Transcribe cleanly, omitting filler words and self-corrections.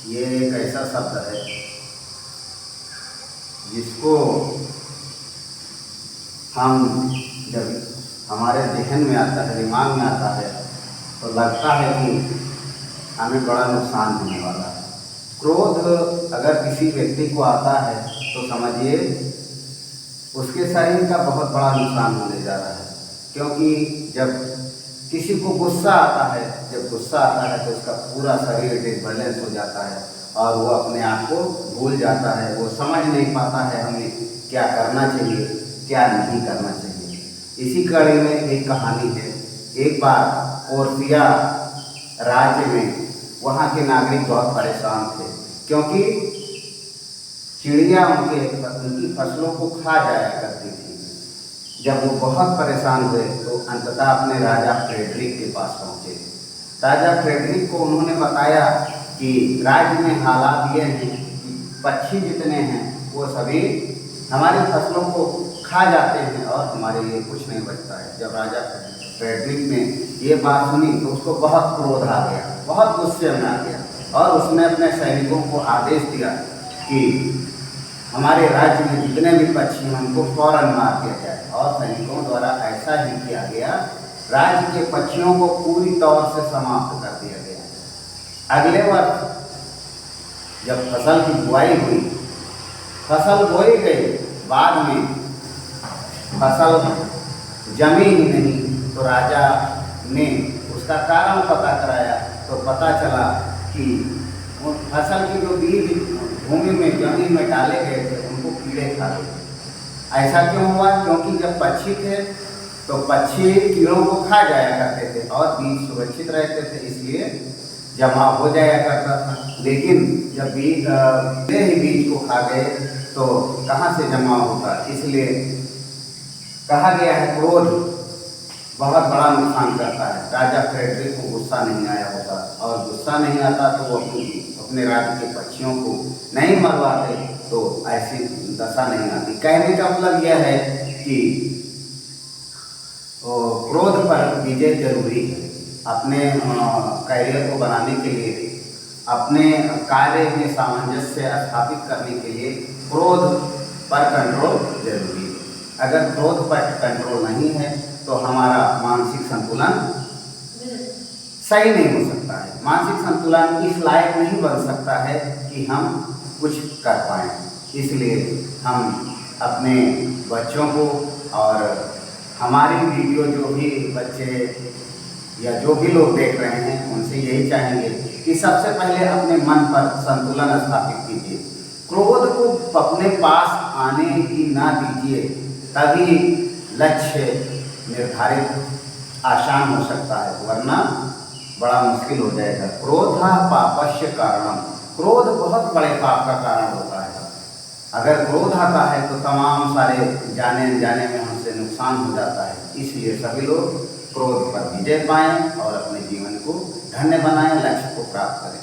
ये एक ऐसा शब्द है जिसको हम जब हमारे जहन में आता है, दिमाग में आता है, तो लगता है कि हमें बड़ा नुकसान होने वाला है। क्रोध अगर किसी व्यक्ति को आता है तो समझिए उसके शरीर का बहुत बड़ा नुकसान होने जा रहा है। क्योंकि जब किसी को गुस्सा आता है, जब गुस्सा आता है तो उसका पूरा शरीर डिसबैलेंस हो जाता है और वो अपने आप को भूल जाता है। वो समझ नहीं पाता है हमें क्या करना चाहिए, क्या नहीं करना चाहिए। इसी कड़ी में एक कहानी है। एक बार पोर्फिया राज्य में वहाँ के नागरिक बहुत परेशान थे, क्योंकि चिड़िया उनकी फसलों को खा जाया करती थी। जब वो बहुत परेशान हुए तो अंततः अपने राजा फ्रेडरिक के पास पहुँचे। राजा फ्रेडरिक को उन्होंने बताया कि राज्य में हालात ये हैं कि पक्षी जितने हैं वो सभी हमारी फसलों को खा जाते हैं और हमारे लिए कुछ नहीं बचता है। जब राजा फ्रेडरिक ने ये बात सुनी तो उसको बहुत क्रोध आ गया, बहुत गुस्से में आ गया और उसने अपने सैनिकों को आदेश दिया कि हमारे राज्य में जितने भी पक्षी हैं उनको फौरन मार दिया जाए। और सैनिकों द्वारा ऐसा ही किया गया। राज्य के पक्षियों को पूरी तौर से समाप्त कर दिया गया। अगले वर्ष जब फसल की बुआई हुई, फसल बोई गई, बाद में फसल जमी ही नहीं, तो राजा ने उसका कारण पता कराया तो पता चला कि फसल के जो बीज भूमि में, जमीन में डाले गए थे उनको कीड़े खा गए। ऐसा क्यों हुआ? क्योंकि जब पक्षी थे तो पक्षी कीड़ों को खा जाया करते थे और बीज सुरक्षित रहते थे, इसलिए जमा हो जाया करता था। लेकिन जब बीज को खा गए तो कहाँ से जमा होगा? इसलिए कहा गया है क्रोध बहुत बड़ा नुकसान करता है। राजा फ्रेडरिक को गुस्सा नहीं आया होता, और गुस्सा नहीं आता तो वो अपने राज्य के पक्षियों को नहीं मरवाते तो ऐसी दशा नहीं आती। कहने का मतलब यह है कि क्रोध पर विजय जरूरी है। अपने कैरियर को बनाने के लिए, अपने कार्य में सामंजस्य स्थापित करने के लिए क्रोध पर कंट्रोल जरूरी है। अगर क्रोध पर कंट्रोल नहीं है तो हमारा मानसिक संतुलन सही नहीं हो सकता है। मानसिक संतुलन इस लायक नहीं बन सकता है कि हम कुछ कर पाएँ। इसलिए हम अपने बच्चों को और हमारी वीडियो जो भी बच्चे या जो भी लोग देख रहे हैं उनसे यही चाहेंगे कि सबसे पहले अपने मन पर संतुलन स्थापित कीजिए। क्रोध को अपने पास आने ही ना दीजिए, तभी लक्ष्य निर्धारित आसान हो सकता है, वरना बड़ा मुश्किल हो जाएगा। क्रोधा पापस्य कारणम, क्रोध बहुत बड़े पाप का कारण होता है। अगर क्रोध आता है तो तमाम सारे जाने अनजाने में हमसे नुकसान हो जाता है। इसलिए सभी लोग क्रोध पर विजय पाएं और अपने जीवन को धन्य बनाएं, लक्ष्य को प्राप्त करें।